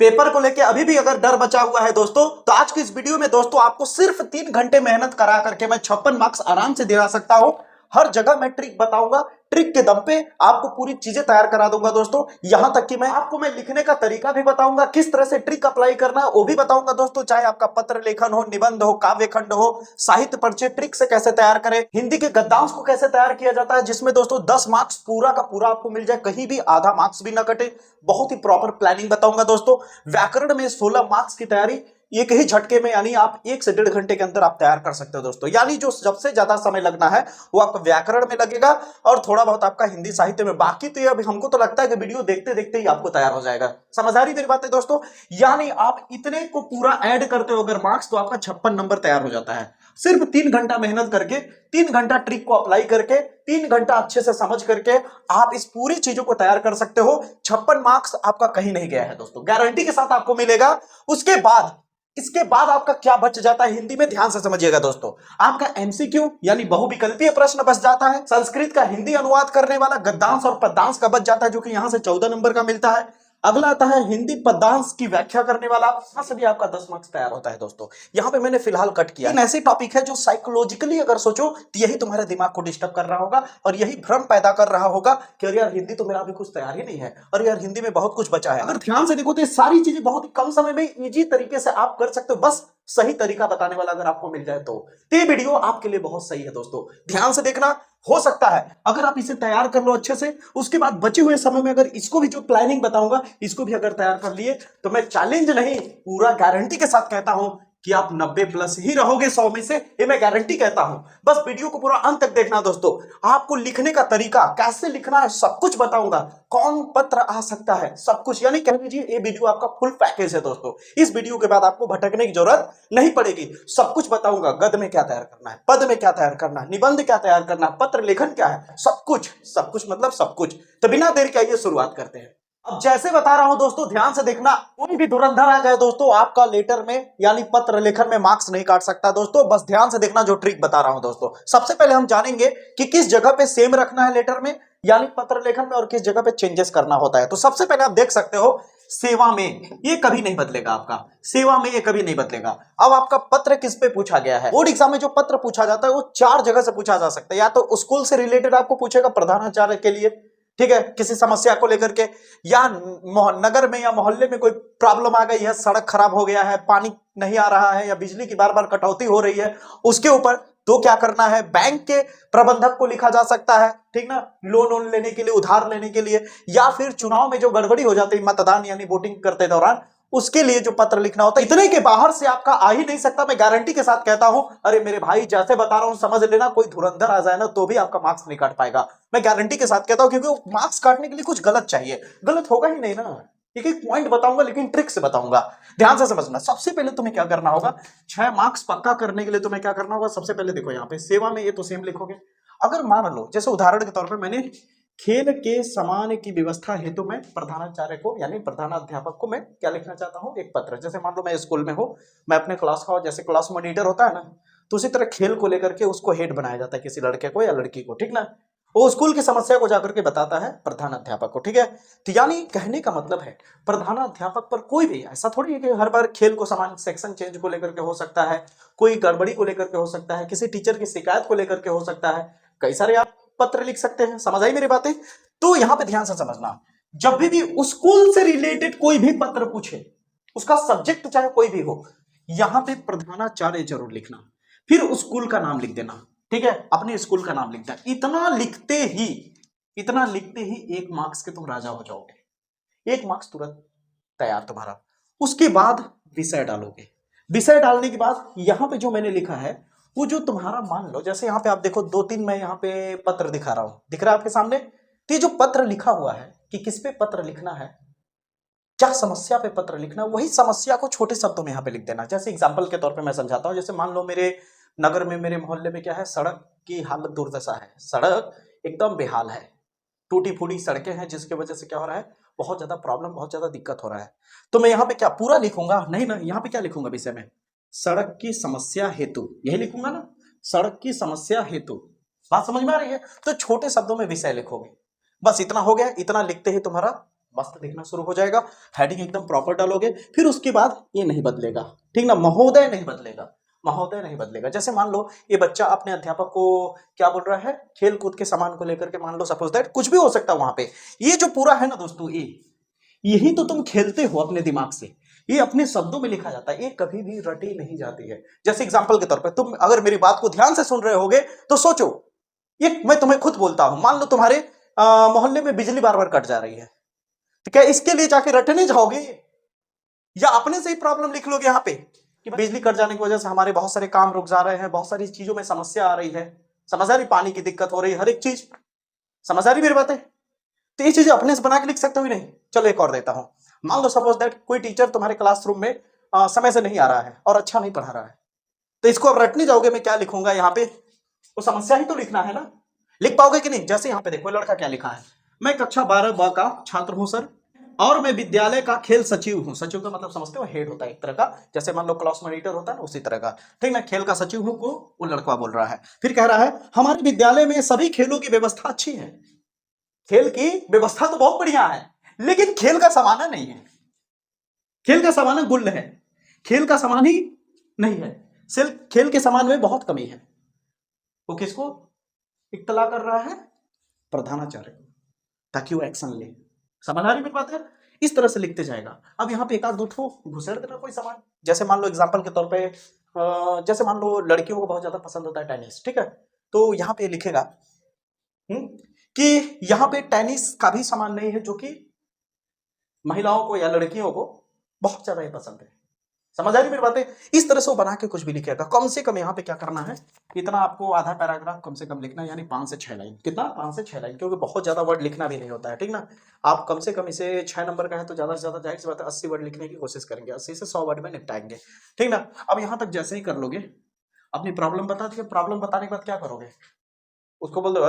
Paper को लेके अभी भी अगर डर बचा हुआ है दोस्तों, तो आज की इस वीडियो में दोस्तों आपको सिर्फ 3 घंटे मेहनत करा करके मैं 56 मार्क्स आराम से दिला सकता हूं। हर जगह मैं ट्रिक बताऊंगा, ट्रिक के दम पे आपको पूरी चीजें तैयार करा दूंगा दोस्तों। यहां तक कि मैं लिखने का तरीका भी बताऊंगा, किस तरह से ट्रिक अप्लाई करना है वो भी बताऊंगा दोस्तों। चाहे आपका पत्र लेखन हो, निबंध हो, काव्य खंड हो, साहित्य परिचय ट्रिक से कैसे तैयार करें, हिंदी के गद्यांश को कैसे तैयार किया जाता है, जिसमें दोस्तों 10 मार्क्स पूरा का पूरा आपको मिल जाए, कहीं भी आधा मार्क्स भी ना कटे। बहुत ही प्रॉपर प्लानिंग बताऊंगा दोस्तों। व्याकरण में 16 मार्क्स की तैयारी एक ही झटके में, यानी आप 1 से 1.5 घंटे के अंदर आप तैयार कर सकते हो दोस्तों। यानी जो सबसे ज्यादा समय लगना है वो आपका व्याकरण में लगेगा और थोड़ा बहुत आपका हिंदी साहित्य में। बाकी तो ये अभी हमको तो लगता है कि वीडियो देखते देखते ही आपको तैयार हो जाएगा। समझ आ रही मेरी बात है दोस्तों? यानी आप इतने को पूरा ऐड करते हो अगर मार्क्स, तो आपका 56 नंबर तैयार हो जाता है। सिर्फ 3 घंटा मेहनत करके, 3 घंटा ट्रिक को अप्लाई करके, 3 घंटा अच्छे से समझ करके आप इस पूरी चीजों को तैयार कर सकते हो। 56 मार्क्स आपका कहीं नहीं गया है दोस्तों, गारंटी के साथ आपको मिलेगा। इसके बाद आपका क्या बच जाता है हिंदी में, ध्यान से समझिएगा दोस्तों। आपका एमसीक्यू यानी बहुविकल्पीय प्रश्न बच जाता है। संस्कृत का हिंदी अनुवाद करने वाला गद्यांश और पद्यांश का बच जाता है, जो कि यहां से 14 नंबर का मिलता है। अगला आता है हिंदी पद्यांश की व्याख्या करने वाला, यहां से भी आपका 10 मार्क्स तैयार होता है दोस्तों। यहां पे मैंने फिलहाल कट किया ऐसे टॉपिक है जो साइकोलॉजिकली अगर सोचो तो यही तुम्हारे दिमाग को डिस्टर्ब कर रहा होगा और यही भ्रम पैदा कर रहा होगा कि अरे यार हिंदी तो मेरा अभी कुछ तैयार ही नहीं है, और यार हिंदी में बहुत कुछ बचा है। अगर ध्यान से देखो तो ये सारी चीजें बहुत ही कम समय में इजी तरीके से आप कर सकते हो, बस सही तरीका बताने वाला अगर आपको मिल जाए तो ये वीडियो आपके लिए बहुत सही है दोस्तों। ध्यान से देखना, हो सकता है अगर आप इसे तैयार कर लो अच्छे से, उसके बाद बचे हुए समय में अगर इसको भी जो प्लानिंग बताऊंगा इसको भी अगर तैयार कर लिए, तो मैं चैलेंज नहीं पूरा गारंटी के साथ कहता हूं कि आप 90 प्लस ही रहोगे 100 में से, ये मैं गारंटी कहता हूं। बस वीडियो को पूरा अंत तक देखना दोस्तों। आपको लिखने का तरीका, कैसे लिखना है, सब कुछ बताऊंगा। कौन पत्र आ सकता है, सब कुछ, यानी कह लीजिए ये वीडियो आपका फुल पैकेज है दोस्तों। इस वीडियो के बाद आपको भटकने की जरूरत नहीं पड़ेगी। सब कुछ बताऊंगा, गद्य में क्या तैयार करना है, पद में क्या तैयार करना है, निबंध क्या तैयार करना है, पत्र लेखन क्या है, सब कुछ मतलब सब कुछ। तो बिना देर के आइए शुरुआत करते हैं। अब जैसे बता रहा हूं दोस्तों, ध्यान से देखना, कोई भी धुरंधर आ जाए दोस्तों आपका लेटर में यानी पत्र लेखन में मार्क्स नहीं काट सकता दोस्तों। बस ध्यान से देखना जो ट्रिक बता रहा हूं दोस्तों। सबसे पहले हम जानेंगे कि किस जगह पे सेम रखना है लेटर में यानी पत्र लेखन में, और किस जगह पे चेंजेस करना होता है। तो सबसे पहले आप देख सकते हो सेवा में ये कभी नहीं बदलेगा, आपका सेवा में ये कभी नहीं बदलेगा। अब आपका पत्र किस पे पूछा गया है, बोर्ड एग्जाम में जो पत्र पूछा जाता है वो 4 जगह से पूछा जा सकता है। या तो स्कूल से रिलेटेड आपको पूछेगा प्रधानाचार्य के लिए, ठीक है, किसी समस्या को लेकर के, या नगर में या मोहल्ले में कोई प्रॉब्लम आ गई है, सड़क खराब हो गया है, पानी नहीं आ रहा है, या बिजली की बार बार कटौती हो रही है, उसके ऊपर तो क्या करना है। बैंक के प्रबंधक को लिखा जा सकता है, ठीक ना, लोन लेने के लिए, उधार लेने के लिए, या फिर चुनाव में जो गड़बड़ी हो जाती है मतदान यानी वोटिंग करते दौरान, उसके लिए जो पत्र लिखना होता है। इतने के बाहर से आपका आ ही नहीं सकता, मैं गारंटी के साथ कहता हूं। अरे मेरे भाई जैसे बता रहा हूं समझ लेना, कोई धुरंधर आ जाए ना तो भी आपका मार्क्स नहीं काट पाएगा, मैं गारंटी के साथ कहता हूं। क्योंकि मार्क्स काटने के लिए कुछ गलत चाहिए, गलत होगा ही नहीं ना। एक एक पॉइंट बताऊंगा लेकिन ट्रिक से बताऊंगा, ध्यान से समझना। सबसे पहले तुम्हें क्या करना होगा, 6 मार्क्स पक्का करने के लिए तुम्हें क्या करना होगा। सबसे पहले देखो यहाँ पे सेवा में ये तो सेम लिखोगे। अगर मान लो जैसे उदाहरण के तौर पर मैंने खेल के समान की व्यवस्था हेतु मैं प्रधानाचार्य को यानी प्रधानाध्यापक को मैं क्या लिखना चाहता हूँ, एक पत्र। जैसे मान लो मैं स्कूल में हूँ, मैं अपने क्लास का, जैसे क्लास मॉनिटर होता है ना, तो उसी तरह खेल को लेकर के उसको हेड बनाया जाता है किसी लड़के को या लड़की को, ठीक ना। वो स्कूल की समस्या को जाकर के बताता है प्रधानाध्यापक को, ठीक है। तो यानी कहने का मतलब है प्रधानाध्यापक पर कोई भी ऐसा थोड़ी है कि हर बार खेल को समान सेक्शन चेंज को लेकर के हो सकता है, कोई गड़बड़ी को लेकर के हो सकता है, किसी टीचर की शिकायत को लेकर के हो सकता है, कई सारे आप पत्र लिख सकते हैं। समझ आई मेरी बातें? तो यहां पे ध्यान से समझना, जब भी स्कूल से रिलेटेड कोई भी पत्र पूछे, उसका सब्जेक्ट चाहे कोई भी हो, यहां पे प्रधानाचार्य जरूर लिखना, फिर स्कूल का नाम लिख देना, ठीक है, अपने स्कूल का नाम लिख देना। इतना लिखते ही 1 मार्क्स के तुम राजा हो जाओगे, 1 मार्क्स तुरंत तैयार तुम्हारा। उसके बाद विषय डालोगे, विषय डालने के बाद यहां पे जो मैंने लिखा है वो जो तुम्हारा, मान लो जैसे यहाँ पे आप देखो 2-3 मैं यहाँ पे पत्र दिखा रहा हूं, दिख रहा है आपके सामने। तो ये जो पत्र लिखा हुआ है कि किस पे पत्र लिखना है, क्या समस्या पे पत्र लिखना, वही समस्या को छोटे शब्दों में यहाँ पे लिख देना। जैसे एग्जाम्पल के तौर पे मैं समझाता हूँ। जैसे मान लो मेरे नगर में, मेरे मोहल्ले में क्या है, सड़क की हालत दुर्दशा है, सड़क एकदम बेहाल है, टूटी फूटी सड़कें हैं, जिसकी वजह से क्या हो रहा है, बहुत ज्यादा प्रॉब्लम, बहुत ज्यादा दिक्कत हो रहा है। तो मैं यहाँ पे क्या पूरा लिखूंगा, नहीं ना, यहाँ पे क्या लिखूंगा विषय में, सड़क की समस्या हेतु, यही लिखूंगा ना, सड़क की समस्या हेतु। बात समझ में आ रही है? तो छोटे शब्दों में विषय लिखोगे, बस इतना हो गया। इतना लिखते ही तुम्हारा मस्त दिखना शुरू हो जाएगा। हेडिंग एकदम प्रॉपर डालोगे, फिर उसके बाद ये नहीं बदलेगा, ठीक ना, महोदय नहीं बदलेगा, महोदय नहीं बदलेगा। जैसे मान लो ये बच्चा अपने अध्यापक को क्या बोल रहा है, खेल कूद के सामान को लेकर के, मान लो सपोज दैट कुछ भी हो सकता है वहां पे। ये जो पूरा है ना दोस्तों, यही तो तुम खेलते हो अपने दिमाग से, ये अपने शब्दों में लिखा जाता है, ये कभी भी रटी नहीं जाती है। जैसे एग्जांपल के तौर पे तुम अगर मेरी बात को ध्यान से सुन रहे होगे तो सोचो, ये मैं तुम्हें खुद बोलता हूं, मान लो तुम्हारे मोहल्ले में बिजली बार बार कट जा रही है, तो क्या इसके लिए जाके रटने जाओगे, या अपने से ही प्रॉब्लम लिख लोगे यहाँ पे कि बिजली कट जाने की वजह से हमारे बहुत सारे काम रुक जा रहे हैं, बहुत सारी चीजों में समस्या आ रही है, समझ आ रही, पानी की दिक्कत हो रही है, हर एक चीज समझ आ रही मेरी बातें। तो ये चीजें अपने से बना के लिख सकते हो ही नहीं। चलो एक और देता हूं, मान लो सपोज दैट कोई टीचर तुम्हारे क्लासरूम में समय से नहीं आ रहा है और अच्छा नहीं पढ़ा रहा है, तो इसको अब रटने जाओगे, मैं क्या लिखूंगा यहाँ पे, वो समस्या ही तो लिखना है ना, लिख पाओगे कि नहीं। जैसे यहाँ पे देखो लड़का क्या लिखा है, मैं कक्षा 12 ब का छात्र हूं सर, और मैं विद्यालय का खेल सचिव हूं। सचिव का मतलब समझते हो, हेड होता है एक तरह का, जैसे मान लो क्लास मॉनिटर होता है ना, उसी तरह का, ठीक ना। खेल का सचिव हूं को वो लड़का बोल रहा है। फिर कह रहा है हमारे विद्यालय में सभी खेलों की व्यवस्था अच्छी है। खेल की व्यवस्था तो बहुत बढ़िया है, लेकिन खेल का सामान नहीं है, खेल का सामान गुल है, खेल का सामान ही नहीं है, सिर्फ खेल के सामान में बहुत कमी है। वो किसको इत्तला कर रहा है, प्रधानाचार्य को, ताकि वो एक्शन ले। समझ आ रही मेरी बात है, इस तरह से लिखते जाएगा। अब यहाँ पे एक आध दो ठो घुसेड़ देना कोई सामान, जैसे मान लो एग्जांपल के तौर पे जैसे मान लो लड़कियों को बहुत ज्यादा पसंद होता है टेनिस, ठीक है, तो यहाँ पे लिखेगा कि यहाँ पे टेनिस का भी सामान नहीं है, जो कि महिलाओं को या लड़कियों को बहुत ज्यादा ही पसंद है। समझ आ रही मेरी बातें, इस तरह से वो बना के कुछ भी लिखेगा। कम से कम यहाँ पे क्या करना है, इतना आपको आधा पैराग्राफ कम से कम लिखना है, यानी 5 से 6 लाइन। कितना, 5 से 6 लाइन, क्योंकि बहुत ज्यादा वर्ड लिखना भी नहीं होता है, ठीक ना। आप कम से कम इसे 6 नंबर का है तो ज्यादा से ज्यादा जाहिर सी बात है 80 वर्ड लिखने की कोशिश करेंगे, 80 से 100 वर्ड में निपटाएंगे, ठीक ना। अब यहाँ तक जैसे ही कर लोगे, अपनी प्रॉब्लम बता दिए, प्रॉब्लम बताने के बाद क्या करोगे, उसको बोल दो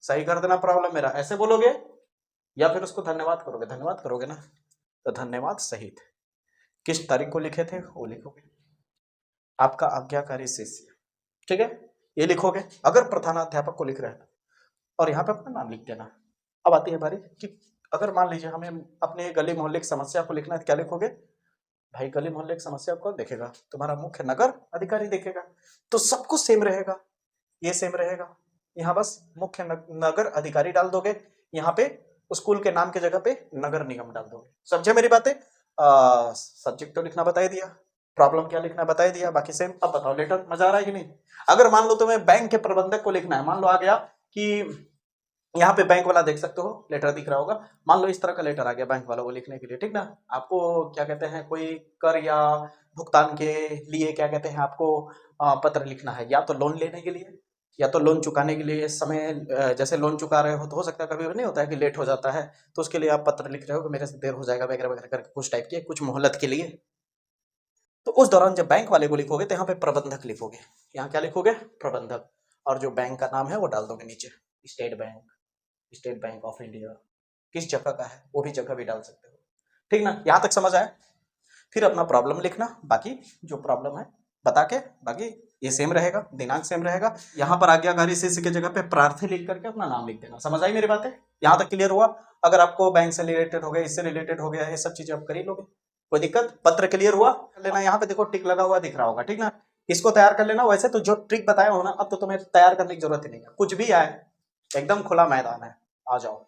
सही कर देना प्रॉब्लम मेरा, ऐसे बोलोगे, या फिर उसको धन्यवाद करोगे, धन्यवाद करोगे ना, तो धन्यवाद सहित किस तारीख को लिखे थे वो लिखोगे, आपका आज्ञाकारी शिष्य, ठीक है, ये लिखोगे अगर प्रधानाध्यापक को लिख रहे हैं, और यहाँ पे अपना नाम लिख देना। अब आती है बारी कि अगर मान लीजिए हमें अपने गली मोहल्ले की समस्या को लिखना है, क्या लिखोगे भाई, गली मोहल्ले की समस्या कौन देखेगा, तुम्हारा मुख्य नगर अधिकारी देखेगा, तो सब कुछ सेम रहेगा, ये सेम रहेगा, यहाँ बस मुख्य नगर अधिकारी डाल दोगे, यहाँ पे स्कूल के नाम की जगह पे नगर निगम डाल दोगे। समझे मेरी बातें, सब्जेक्ट तो लिखना बता ही दिया, प्रॉब्लम क्या लिखना बता ही दिया, बाकी सेम। अब बताओ लेटर मजा आ रहा है कि नहीं। अगर मान लो तुम्हें बैंक के प्रबंधक को लिखना है, मान लो आ गया कि यहाँ पे बैंक वाला देख सकते हो, लेटर दिख रहा होगा, मान लो इस तरह का लेटर आ गया बैंक वालों को लिखने के लिए, ठीक ना। आपको क्या कहते हैं, कोई कर या भुगतान के लिए क्या कहते हैं, आपको पत्र लिखना है, या तो लोन लेने के लिए या तो लोन चुकाने के लिए। समय जैसे लोन चुका रहे हो तो हो सकता है कभी नहीं होता है कि लेट हो जाता है, तो उसके लिए आप पत्र लिख रहे हो कि मेरे से देर हो जाएगा वगैरह वगैरह करके, कुछ टाइप की कुछ मोहलत के लिए। तो उस दौरान जब बैंक वाले को लिखोगे तो यहाँ पे प्रबंधक लिखोगे, यहाँ क्या लिखोगे, प्रबंधक, और जो बैंक का नाम है वो डाल दोगे नीचे, state bank, state bank of India, किस जगह का है वो भी जगह भी डाल सकते हो, ठीक ना। यहाँ तक समझ आया। फिर अपना प्रॉब्लम लिखना, बाकी जो प्रॉब्लम है बता के, बाकी ये सेम रहेगा, दिनांक सेम रहेगा। यहाँ पर आज्ञाकारी शिष्य की जगह पे प्रार्थी लिख करके अपना नाम लिख देना। समझ आई मेरी बातें, यहाँ तक क्लियर हुआ। अगर आपको बैंक से रिलेटेड हो गया, इससे रिलेटेड हो गया, ये सब चीजें आप कर ही लोगे, कोई दिक्कत। पत्र क्लियर हुआ लेना, यहाँ पे देखो टिक लगा हुआ दिख रहा होगा, ठीक ना, इसको तैयार कर लेना। वैसे तो जो ट्रिक बताया हो ना, अब तो तुम्हें तैयार करने की जरूरत ही नहीं है, कुछ भी आए एकदम खुला मैदान है, आ जाओ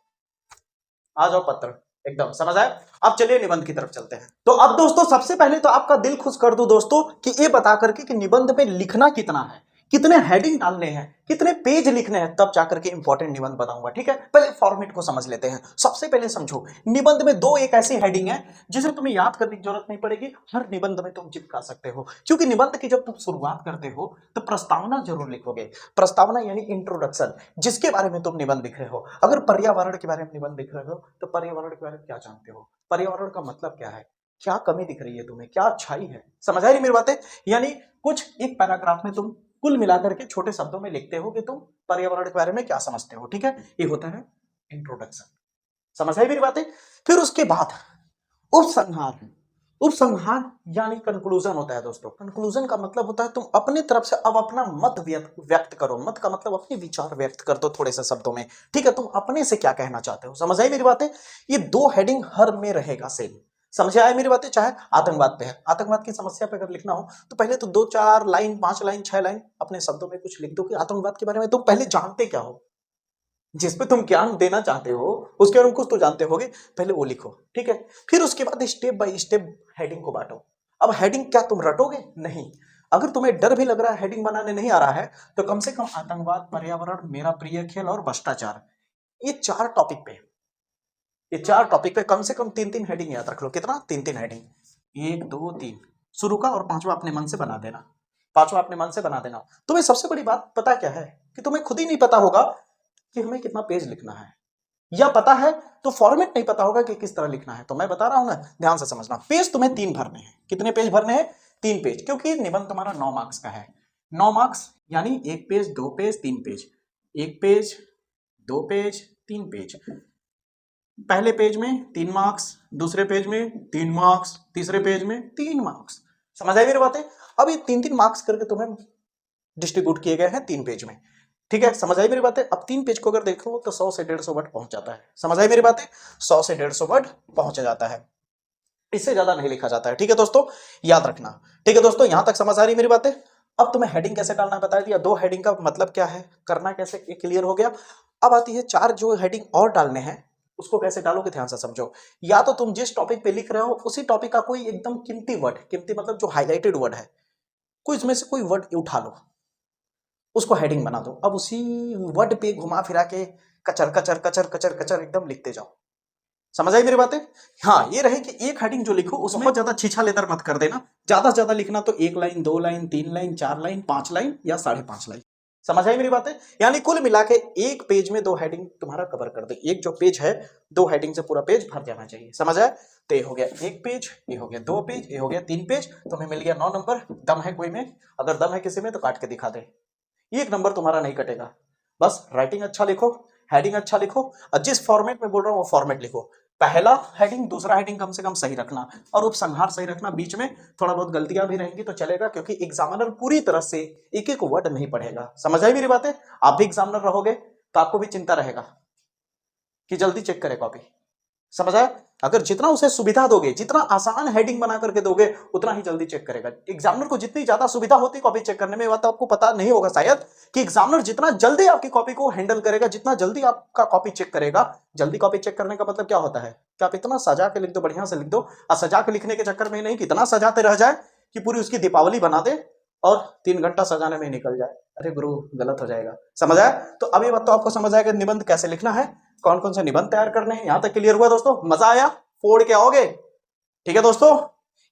आ जाओ, पत्र एकदम समझ आए। अब चलिए निबंध की तरफ चलते हैं। तो अब दोस्तों सबसे पहले तो आपका दिल खुश कर दूं दोस्तों कि ये बता करके कि निबंध में लिखना कितना है, कितने हेडिंग डालने हैं, कितने पेज लिखने हैं, तब जाकर के इंपॉर्टेंट निबंध बताऊंगा, ठीक है। पहले फॉर्मेट को समझ लेते हैं। सबसे पहले समझो, निबंध में दो एक ऐसी हेडिंग है जिसे तुम्हें याद करने की जरूरत नहीं पड़ेगी, हर निबंध में तुम चिपका सकते हो। क्योंकि निबंध की जब तुम शुरुआत करते हो तो प्रस्तावना जरूर लिखोगे। प्रस्तावना यानी इंट्रोडक्शन, जिसके बारे में तुम निबंध लिख रहे हो। अगर पर्यावरण के बारे में निबंध लिख रहे हो तो पर्यावरण के बारे में क्या जानते हो, पर्यावरण का मतलब क्या है, क्या कमी दिख रही है तुम्हें, क्या अच्छाई है। समझ आ रही मेरी बातें, यानी कुछ एक पैराग्राफ में तुम कुल मिलाकर के छोटे शब्दों में लिखते हो कि तुम पर्यावरण के बारे में क्या समझते हो, ठीक है। ये होता है इंट्रोडक्शन। समझ आई मेरी बातें। फिर उसके बाद उपसंहार, उपसंहार यानी कंक्लूजन होता है दोस्तों। कंक्लूजन का मतलब होता है तुम अपनी तरफ से अब अपना मत व्यक्त करो। मत का मतलब अपने विचार व्यक्त कर दो थोड़े से शब्दों में, ठीक है। तुम अपने से क्या कहना चाहते हो, समझ आई मेरी बातें। ये दो हेडिंग हर में रहेगा सेम, समझ आया मेरी बातें। चाहे आतंकवाद पे है, आतंकवाद की समस्या पे अगर लिखना हो तो पहले तो 2-4 लाइन 5 लाइन 6 लाइन अपने शब्दों में कुछ लिख दो कि आतंकवाद के बारे में तुम पहले जानते क्या हो, जिस पे तुम ज्ञान देना चाहते हो उसके बारे में कुछ तो जानते होगे, पहले वो लिखो, ठीक है। फिर उसके बाद स्टेप बाय स्टेप हेडिंग को बांटो। अब हेडिंग क्या तुम रटोगे, नहीं। अगर तुम्हें डर भी लग रहा है, हेडिंग बनाने नहीं आ रहा है, तो कम से कम आतंकवाद, पर्यावरण, मेरा प्रिय खेल और भ्रष्टाचार, ये 4 टॉपिक पे, ये 4 टॉपिक पे कम से कम 3-3 हेडिंग याद रख लो। कितना, 3-3 हेडिंग, 1 2 3 शुरू का, और 5वां अपने मन से बना देना, 5वां अपने मन से बना देना। तुम्हें सबसे बड़ी बात पता क्या है कि तुम्हें खुद ही नहीं पता होगा कि हमें कितना पेज लिखना है, या पता है तो फॉर्मेट नहीं पता होगा कि किस तरह लिखना है। तो मैं बता रहा हूं ना, ध्यान से समझना। पेज तुम्हें 3 भरने हैं। कितने पेज भरने हैं, 3 पेज, क्योंकि निबंध तुम्हारा 9 मार्क्स का है। 9 मार्क्स यानी 1 page 2 page 3 page, 1 page 2 page 3 page. पहले पेज में 3 मार्क्स, दूसरे पेज में 3 मार्क्स, तीसरे पेज में 3 मार्क्स। समझ आई मेरी बातें। अब ये 3-3 मार्क्स करके तुम्हें डिस्ट्रीब्यूट किए गए हैं 3 पेज में, ठीक है। समझ आई मेरी बातें। अब 3 पेज को अगर देखो तो 100 से 150 वर्ड पहुंच जाता है। समझ आई मेरी बातें, 100 से 150 वर्ड पहुंच जाता है, इससे ज्यादा नहीं लिखा जाता है, ठीक है दोस्तों, याद रखना। ठीक है दोस्तों, यहां तक समझ आ रही मेरी बातें। अब तुम्हें हेडिंग कैसे डालना है बता दिया, 2 हेडिंग का मतलब क्या है, करना कैसे, ये क्लियर हो गया। अब आती है 4 जो हेडिंग और डालने हैं, उसको कैसे डालोगे, ध्यान से समझो। या तो तुम जिस टॉपिक पे लिख रहे हो उसी टॉपिक का कोई एकदम कीमती वर्ड, कीमती मतलब जो हाईलाइटेड वर्ड है, कोई इसमें से कोई वर्ड उठा लो, उसको हेडिंग बना दो। अब उसी वर्ड पे घुमा फिरा के कचर कचर कचर कचर कचर एकदम लिखते जाओ। समझ आई मेरी बातें। हाँ, ये रहे कि एक हेडिंग जो लिखो उसमें बहुत ज्यादा छीछा लेदर मत कर देना। ज्यादा से ज्यादा लिखना तो 1 line 2 line 3 line 4 line 5 line या 5.5 लाइन। समझ आई मेरी बातें। यानी कुल मिला के एक पेज में 2 हेडिंग तुम्हारा कवर कर दे। एक जो पेज है 2 हेडिंग से पूरा पेज भर जाना चाहिए। समझ आया। तो ये हो गया 1 पेज, ये हो गया 2 पेज, ये हो गया 3 पेज। तुम्हें मिल गया 9 नंबर। दम है कोई में, अगर दम है किसी में तो काट के दिखा दे। 1 नंबर तुम्हारा नहीं कटेगा। बस राइटिंग अच्छा लिखो, हेडिंग अच्छा लिखो, और जिस फॉर्मेट में बोल रहा हूं वो फॉर्मेट लिखो। पहला हेडिंग दूसरा हेडिंग कम से कम सही रखना, और उपसंहार सही रखना। बीच में थोड़ा बहुत गलतियां भी रहेंगी तो चलेगा, क्योंकि एग्जामिनर पूरी तरह से एक एक वर्ड नहीं पढ़ेगा। समझ आई मेरी बातें। आप भी एग्जामिनर रहोगे तो आपको भी चिंता रहेगा कि जल्दी चेक करे कॉपी। समझ आया। अगर जितना उसे सुविधा दोगे, जितना आसान हेडिंग बना करके दोगे, उतना ही जल्दी चेक करेगा। एग्जामिनर को जितनी ज्यादा सुविधा होती है कॉपी चेक करने में, बात आपको पता नहीं होगा शायद, कि एग्जामिनर जितना जल्दी आपकी कॉपी को हैंडल करेगा, जितना जल्दी आपका कॉपी चेक करेगा। जल्दी कॉपी चेक करने का मतलब क्या होता है कि आप इतना सजा के लिख दो, बढ़िया से लिख दो, और सजा के लिखने के चक्कर में नहीं कि इतना सजाते रह जाए कि पूरी उसकी दीपावली बना दे और 3 घंटा सजाने में निकल जाए। अरे गुरु, गलत हो जाएगा। समझ आया। तो अभी बात तो आपको समझ आएगा निबंध कैसे लिखना है, कौन कौन से निबंध तैयार करने हैं। यहां तक क्लियर हुआ दोस्तों, मजा आया, फोड़ के आओगे। ठीक है दोस्तों,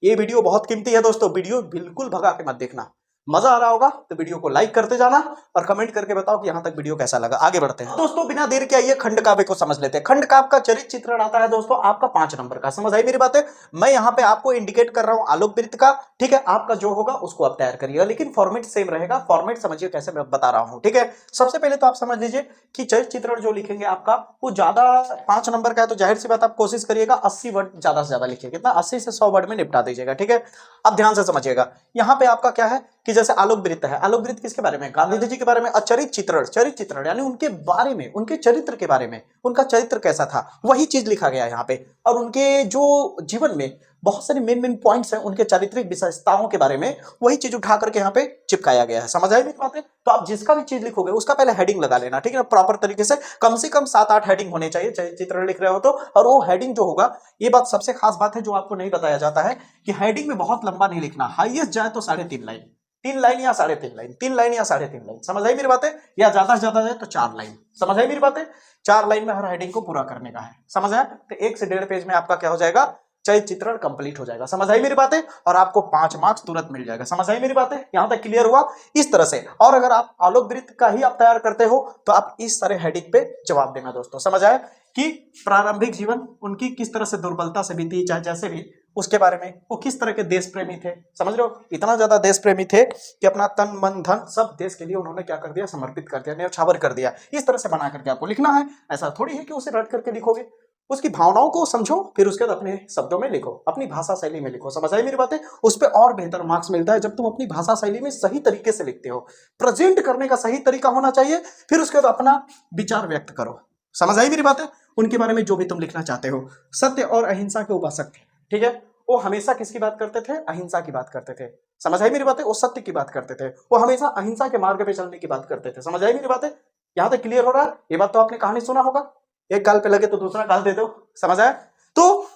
ये वीडियो बहुत कीमती है दोस्तों, वीडियो बिल्कुल भगा के मत देखना। मजा आ रहा होगा तो वीडियो को लाइक करते जाना और कमेंट करके बताओ कि यहां तक वीडियो कैसा लगा। आगे बढ़ते हैं दोस्तों, बिना देर के आइए खंड काव्य को समझ लेते हैं। खंड काव्य का चरित्र चित्रण आता है दोस्तों आपका 5 नंबर का। समझ आई मेरी बातें। मैं यहां पे आपको इंडिकेट कर रहा हूं आलोक वृत्त का, ठीक है। आपका जो होगा उसको आप तैयार करिएगा, लेकिन फॉर्मेट सेम रहेगा। फॉर्मेट समझिए कैसे मैं बता रहा हूं, ठीक है। सबसे पहले तो आप समझ लीजिए कि चरित्र चित्रण जो लिखेंगे आपका वो ज्यादा 5 नंबर का है, तो जाहिर सी बात आप कोशिश करिएगा 80 वर्ड ज्यादा से ज्यादा लिखिए। कितना, 80 से 100 वर्ड में निपटा दीजिएगा, ठीक है। अब ध्यान से समझिएगा, यहां पे आपका क्या है कि जैसे आलोक वृत्त है, आलोक वृत्त किसके बारे में, गांधी जी के बारे में। चरित्र चित्रण, चरित्र चित्रण यानी उनके बारे में, उनके चरित्र के बारे में, उनका चरित्र कैसा था वही चीज लिखा गया है यहाँ पे। और उनके जो जीवन में बहुत सारे मेन मेन पॉइंट्स हैं, उनके चारित्रिक विशेषताओं के बारे में, वही चीज उठा करके यहाँ पे चिपकाया गया है। समझ आई मेरी बातें। तो आप जिसका भी चीज लिखोगे उसका पहले हेडिंग लगा लेना, ठीक है ना, प्रॉपर तरीके से कम 7-8 हेडिंग होने चाहिए चित्र लिख रहे हो तो। और वो हेडिंग जो होगा, ये बात सबसे खास बात है जो आपको नहीं बताया जाता है, कि हेडिंग में बहुत लंबा नहीं लिखना। हाईएस्ट जाए तो 3.5 लाइन, 3 लाइन या 3.5 लाइन, 3 लाइन या 3.5 लाइन। समझ आई मेरी बातें। या ज्यादा से ज्यादा जाए तो 4 लाइन। समझ आई मेरी बातें। 4 लाइन में हर हेडिंग को पूरा करने का है। समझ आया। तो 1 से 1.5 पेज में आपका क्या हो जाएगा, चरित्र चित्रण कंप्लीट हो जाएगा। समझ आई मेरी बातें। और आपको 5 मार्क्स तुरंत मिल जाएगा। समझ आई मेरी बातें, यहां तक क्लियर हुआ इस तरह से। और अगर आप आलोक वृत्त का ही आप तैयार करते हो तो आप इस तरह हेडिंग पे जवाब देना दोस्तों। समझ आया कि प्रारंभिक जीवन उनकी किस तरह से दुर्बलता से बीती, चाहे जैसे भी, उसके बारे में, वो किस तरह के देश प्रेमी थे। समझ रहे हो, इतना ज्यादा देश प्रेमी थे कि अपना तन मन धन सब देश के लिए उन्होंने क्या कर दिया, समर्पित कर दिया, न्यौछावर कर दिया। इस तरह से बना करके आपको लिखना है। ऐसा थोड़ी है कि उसे रट करके लिखोगे। उसकी भावनाओं को समझो, फिर उसके बाद अपने शब्दों में लिखो, अपनी भाषा शैली में लिखो। समझ आई मेरी बातें? उस पर और बेहतर मार्क्स मिलता है जब तुम अपनी भाषा शैली में सही तरीके से लिखते हो। प्रेजेंट करने का सही तरीका होना चाहिए, फिर उसके बाद अपना विचार व्यक्त करो। समझ आई मेरी बातें? उनके बारे में जो भी तुम लिखना चाहते हो। सत्य और अहिंसा के उपासक थे, ठीक है। वो हमेशा किसकी बात करते थे? अहिंसा की बात करते थे। समझ आई मेरी बातें? वो सत्य की बात करते थे, वो हमेशा अहिंसा के मार्ग पे चलने की बात करते थे। समझ आई मेरी बातें? यहां तक क्लियर हो रहा है? ये बात तो आपने कहानी सुना होगा, एक गाल पे लगे तो दूसरा गाल दे दो। समझ आया? तो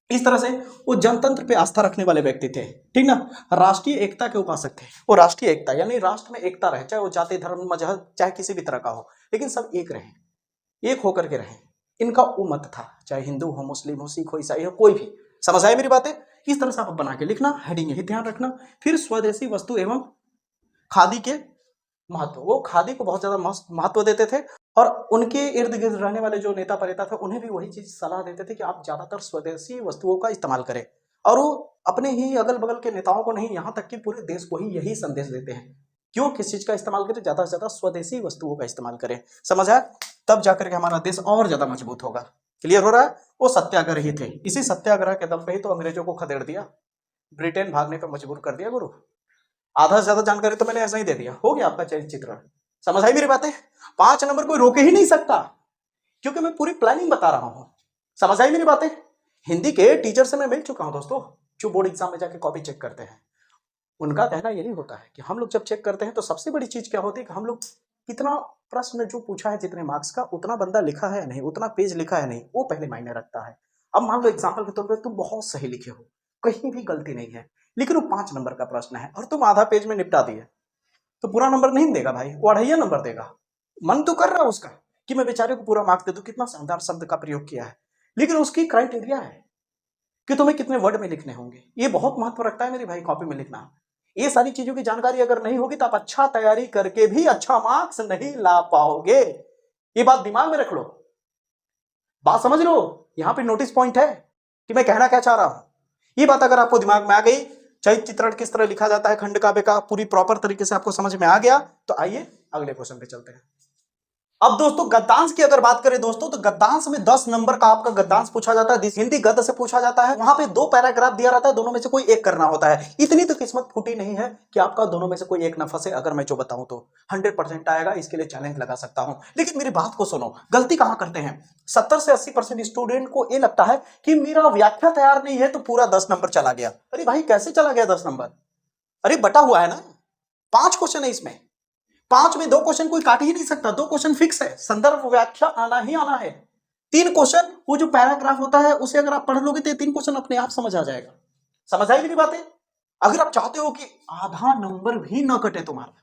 इस तरह से वो जनतंत्र पे आस्था रखने वाले व्यक्ति थे, ठीक ना। राष्ट्रीय एकता के उपासक थे। वो राष्ट्रीय एकता यानी राष्ट्र में एकता रहे, चाहे वो जाति धर्म मजहब चाहे किसी भी तरह का हो, लेकिन सब एक रहे, एक होकर के रहे। इनका वो मत था, चाहे हिंदू हो, मुस्लिम हो, सिख हो, ईसाई हो, कोई भी। समझ आए मेरी बातें? इस तरह से आप बना के लिखना, हेडिंग यही ध्यान रखना। फिर स्वदेशी वस्तु एवं खादी के महत्व, वो खादी को बहुत ज्यादा महत्व देते थे, और उनके इर्द गिर्द रहने वाले जो नेता परेता थे उन्हें भी वही चीज सलाह देते थे कि आप ज्यादातर स्वदेशी वस्तुओं का इस्तेमाल करें। और वो अपने ही अगल बगल के नेताओं को नहीं, यहाँ तक कि पूरे देश को ही यही संदेश देते हैं, क्यों, किस चीज का इस्तेमाल करें? ज्यादा से ज्यादा स्वदेशी वस्तुओं का इस्तेमाल करें। समझ आया? तब जाकर के हमारा देश और ज्यादा मजबूत होगा। क्लियर हो रहा है? वो सत्याग्रह ही थे, इसी सत्याग्रह के दम पे ही तो अंग्रेजों को खदेड़ दिया, ब्रिटेन भागने पर मजबूर कर दिया। गुरु आधा से ज्यादा जानकारी तो मैंने ऐसा ही दे दिया, हो गया आपका चित्रण। समझ आई मेरी बातें? 5 नंबर कोई रोके ही नहीं सकता, क्योंकि मैं पूरी प्लानिंग बता रहा हूं। समझ आई मेरी बातें? हिंदी के टीचर से मैं मिल चुका हूं दोस्तों, जो बोर्ड एग्जाम में जाके कॉपी चेक करते हैं। उनका कहना यही होता है कि हम लोग जब चेक करते हैं तो सबसे बड़ी चीज क्या होती है कि हम लोग कितना प्रश्न जो पूछा है, जितने मार्क्स का, उतना बंदा लिखा है नहीं, उतना पेज लिखा है नहीं, वो पहले मायने रखता है। अब मान लो एग्जाम्पल के तौर पर तुम बहुत सही लिखे हो, कहीं भी गलती नहीं है, लेकिन वो 5 नंबर का प्रश्न है और तुम आधा पेज में निपटा दिए, तो पूरा नंबर नहीं देगा भाई, वो 2.5 नंबर देगा। मन तो कर रहा है उसका कि मैं बेचारे को पूरा मार्क्स दे दूं, कितना शानदार शब्द का प्रयोग किया है, लेकिन उसकी क्राइटेरिया है कि तुम्हें कितने वर्ड में लिखने होंगे। ये बहुत महत्व रखता है मेरी भाई, कॉपी में लिखना। ये सारी चीजों की जानकारी अगर नहीं होगी तो आप अच्छा तैयारी करके भी अच्छा मार्क्स नहीं ला पाओगे। ये बात दिमाग में रख लो, बात समझ लो। यहां पे नोटिस पॉइंट है कि मैं कहना क्या चाह रहा हूं। ये बात अगर आपको दिमाग में आ गई, चैत चित्रण किस तरह लिखा जाता है, खंड काव्य का पूरी प्रॉपर तरीके से आपको समझ में आ गया, तो आइए अगले क्वेश्चन पे चलते हैं। अब दोस्तों गद्यांश की अगर बात करें दोस्तों, तो गद्यांश में 10 नंबर का आपका गद्यांश पूछा जाता है। हिंदी गद्य से पूछा जाता है। वहां पे 2 पैराग्राफ दिया रहता है, दोनों में से कोई एक करना होता है। इतनी तो किस्मत फूटी नहीं है कि आपका दोनों में से कोई एक ना फंसे। अगर मैं जो बताऊं तो 100% आएगा, इसके लिए चैलेंज लगा सकता हूं। लेकिन मेरी बात को सुनो, गलती कहां करते हैं? 70 से 80% स्टूडेंट को यह लगता है कि मेरा व्याख्या तैयार नहीं है तो पूरा 10 नंबर चला गया। अरे भाई कैसे चला गया 10 नंबर? अरे बटा हुआ है ना, 5 क्वेश्चन है इसमें, 5 में 2 क्वेश्चन कोई काट ही नहीं सकता, 2 क्वेश्चन फिक्स है, संदर्भ व्याख्या आना ही आना है। 3 क्वेश्चन, वो जो पैराग्राफ होता है उसे अगर आप पढ़ लोगे तो 3 क्वेश्चन अपने आप समझ आ जाएगा। समझ आई मेरी बातें? अगर आप चाहते हो कि आधा नंबर भी ना कटे तुम्हारा,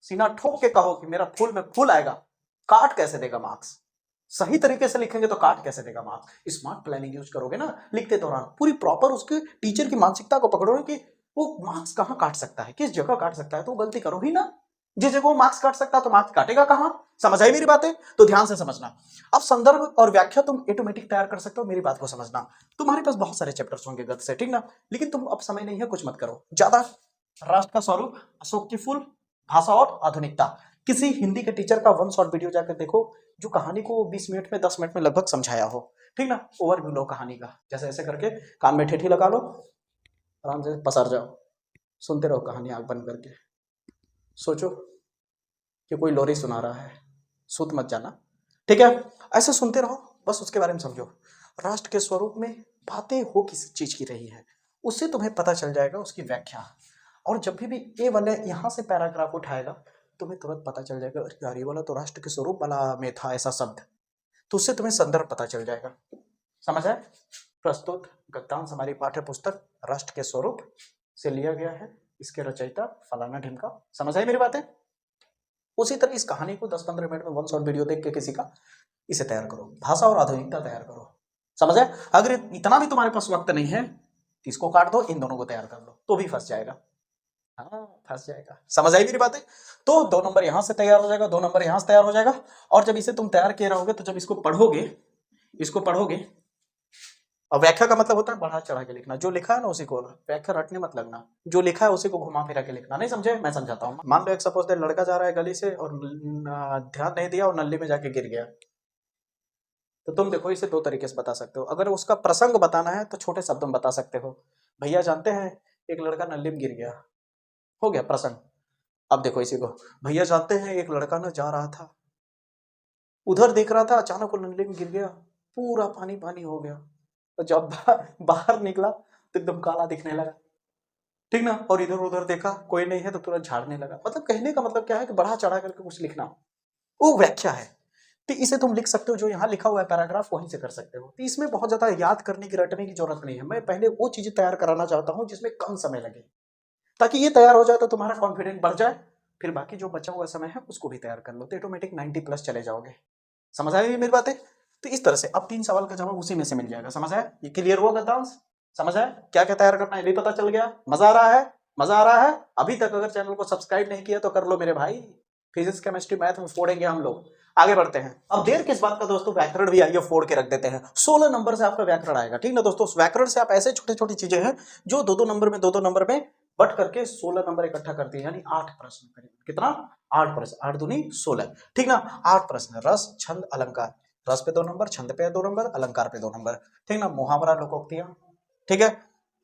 सीना ठोक के कहो कि मेरा फुल में फुल आएगा, काट कैसे देगा मार्क्स? सही तरीके से लिखेंगे तो काट कैसे देगा मार्क्स? स्मार्ट प्लानिंग यूज करोगे ना लिखते दौरान, पूरी प्रॉपर उसके टीचर की मानसिकता को पकड़ोगे कि वो मार्क्स कहां काट सकता है, किस जगह काट सकता है, तो गलती करो ही ना। जिस जगह वो मार्क्स काट सकता है तो मार्क्स काटेगा कहां? समझ आई मेरी बातें? तो ध्यान से समझना। अब संदर्भ और व्याख्या तुम ऑटोमेटिक तैयार कर सकते हो, मेरी बात को समझना। तुम्हारे पास बहुत सारे चैप्टर्स होंगे गद्य से, ठीक ना, लेकिन तुम अब समय नहीं है, कुछ मत करो ज्यादा। राष्ट्र का स्वरूप, अशोक की फूल, भाषा और आधुनिकता, किसी हिंदी के टीचर का 1 शॉर्ट वीडियो जाकर देखो, जो कहानी को 20 मिनट में 10 मिनट में लगभग समझाया हो, ठीक ना। ओवरव्यू लो कहानी का, जैसे ऐसे करके कान में ठेठी लगा लो, आराम से पसर जाओ, सुनते रहो कहानी आंख बंद करके। सोचो कि कोई लोरी सुना रहा है, सुत मत जाना, ठीक है। ऐसे सुनते रहो, बस उसके बारे में समझो। राष्ट्र के स्वरूप में बातें हो किस चीज की रही है, उससे तुम्हें पता चल जाएगा उसकी व्याख्या। और जब भी ए वाले यहां से पैराग्राफ उठाएगा, तुम्हें तुरंत पता चल जाएगा अरे यार ये वाला तो राष्ट्र के स्वरूप वाला में था ऐसा शब्द, तो उससे तुम्हें संदर्भ पता चल जाएगा। समझ आए? प्रस्तुत गद्यांश हमारी पाठ्य पुस्तक राष्ट्र के स्वरूप से लिया गया है, इसके रचयिता फलाना ढिमका। समझ आई मेरी बातें? उसी तरह इस कहानी को 10-15 मिनट में 1 शॉर्ट वीडियो देख के किसी का इसे तैयार करो, भाषा और आधुनिकता तैयार करो। समझ आए? अगर इतना भी तुम्हारे पास वक्त नहीं है तो इसको काट दो, इन दोनों को तैयार कर लो, तो भी फंस जाएगा। हाँ फंस जाएगा। समझ आई मेरी बातें? तो 2 नंबर यहां से तैयार हो जाएगा, 2 नंबर यहां से तैयार हो जाएगा। और जब इसे तुम तैयार किए रहोगे तो जब इसको पढ़ोगे, और व्याख्या का मतलब होता है बढ़ा चढ़ा के लिखना, जो लिखा है ना उसी को, व्याख्या रटने मत लगना, जो लिखा है उसी को घुमा फिरा के लिखना। नहीं समझे? मैं समझाता हूँ। मान लो एक सपोज दैट लड़का जा रहा है गली से और ध्यान नहीं दिया और नल्ली में जाके गिर गया, तो तुम देखो इसे दो तरीके से बता सकते हो। अगर उसका प्रसंग बताना है तो छोटे शब्दों में बता सकते हो, भैया जानते हैं एक लड़का नल्ले में गिर गया, हो गया प्रसंग। अब देखो इसी को, भैया जानते हैं एक लड़का ना जा रहा था, उधर देख रहा था, अचानक वो नल्ले में गिर गया, पूरा पानी पानी हो गया, तो जब बाहर निकला तो एकदम काला दिखने लगा, ठीक ना, और इधर उधर देखा कोई नहीं है तो तुरंत झाड़ने लगा। मतलब कहने का मतलब क्या है कि बढ़ा चढ़ा करके कुछ लिखना, वो व्याख्या है। तो इसे तुम लिख सकते हो, जो यहाँ लिखा हुआ है पैराग्राफ वहीं से कर सकते हो। तो इसमें बहुत ज्यादा याद करने की रटने की जरूरत नहीं है। मैं पहले वो चीजें तैयार कराना चाहता हूँ जिसमें कम समय लगे, ताकि ये तैयार हो जाए तो तुम्हारा कॉन्फिडेंस बढ़ जाए, फिर बाकी जो बचा हुआ समय है उसको भी तैयार कर लो, तो ऑटोमेटिक 90+ चले जाओगे। समझ आएगी मेरी बातें? तो इस तरह से अब 3 सवाल का जवाब उसी में से मिल जाएगा। समझ आया? ये क्लियर हुआ गद्दांश? समझ आया क्या क्या तैयार करना है भी पता चल गया? मजा आ रहा है? मजा आ रहा है? अभी तक अगर चैनल को सब्सक्राइब नहीं किया तो कर लो मेरे भाई, फिजिक्स केमिस्ट्री मैथ में फोड़ेंगे हम लोग। आगे बढ़ते हैं। अब देर किस बात का दोस्तों, व्याकरण भी आइए फोड़ के रख देते हैं। 16 नंबर से आपका व्याकरण आएगा, ठीक ना दोस्तों। उस व्याकरण से आप ऐसे छोटी छोटी चीजें हैं जो दो दो नंबर में बट करके 16 नंबर इकट्ठा करती है, यानी 8 प्रश्न करेंगे। कितना? 8 प्रश्न, 8 दूनी 16, ठीक ना। 8 प्रश्न, रस छंद अलंकार। रस पे 2 नंबर, छंद पे 2 नंबर, अलंकार पे 2 नंबर, ठीक ना। मुहावरा लोकोक्तियां, ठीक है।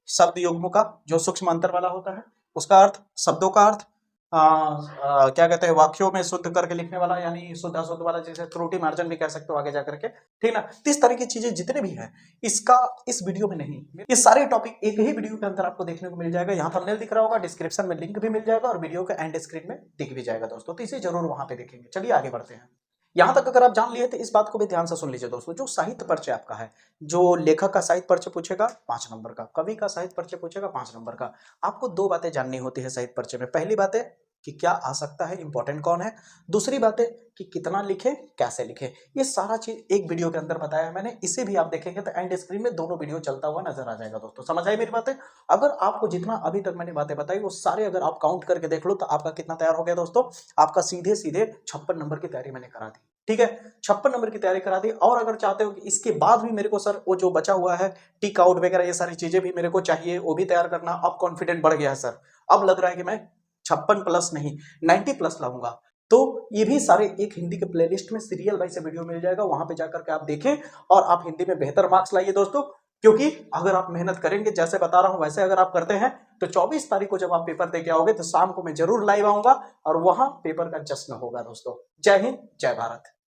शब्द युग्म का जो सूक्ष्म अंतर वाला होता है उसका अर्थ, शब्दों का अर्थ, क्या कहते हैं, वाक्यों में शुद्ध करके लिखने वाला, यानी शुद्ध अशुद्ध वाला, जैसे त्रुटि मार्जन भी कह सकते हो आगे जाकर के, ठीक ना। तो इस तरह की चीजें जितने भी हैं इसका इस वीडियो में नहीं, ये सारे टॉपिक एक ही वीडियो के अंदर आपको देखने को मिल जाएगा। यहाँ थंबनेल दिख रहा होगा, डिस्क्रिप्शन में लिंक भी मिल जाएगा और वीडियो के एंड स्क्रीन में दिख भी जाएगा दोस्तों, तो इसे जरूर वहां पे देखेंगे। चलिए आगे बढ़ते हैं। यहां तक अगर आप जान लिए तो इस बात को भी ध्यान से सुन लीजिए दोस्तों, जो साहित्य परिचय आपका है, जो लेखक का साहित्य परिचय पूछेगा 5 नंबर का, कवि का साहित्य परिचय पूछेगा 5 नंबर का। आपको 2 बातें जाननी होती है साहित्य परिचय में। पहली बात है कि क्या आ सकता है, इंपॉर्टेंट कौन है। दूसरी बात है कि कितना लिखे, कैसे लिखे। ये सारा चीज एक वीडियो के अंदर बताया है मैंने, इसे भी आप देखेंगे तो एंड स्क्रीन में दोनों वीडियो चलता हुआ नजर आ जाएगा दोस्तों। समझ आई मेरी बातें? अगर आपको जितना अभी तक मैंने बातें बताई वो सारे अगर आप काउंट करके देख लो तो आपका कितना तैयार हो गया दोस्तों? आपका सीधे सीधे 56 नंबर की तैयारी मैंने करा दी, ठीक है। 56 नंबर की तैयारी करा दी। और अगर चाहते हो कि इसके बाद भी मेरे को सर वो जो बचा हुआ है टिक आउट वगैरह ये सारी चीजें भी मेरे को चाहिए, वो भी तैयार करना, अब कॉन्फिडेंट बढ़ गया है सर, अब लग रहा है कि मैं 56+ नहीं 90+ लाऊंगा, तो ये भी सारे एक हिंदी के प्लेलिस्ट में सीरियल वाइज से वीडियो मिल जाएगा, वहां पे जाकर के आप देखें और आप हिंदी में बेहतर मार्क्स लाइए दोस्तों। क्योंकि अगर आप मेहनत करेंगे, जैसे बता रहा हूं वैसे अगर आप करते हैं, तो 24 तारीख को जब आप पेपर देके आओगे तो शाम को मैं जरूर लाइव आऊंगा और वहां पेपर का जश्न होगा दोस्तों। जय हिंद, जय भारत।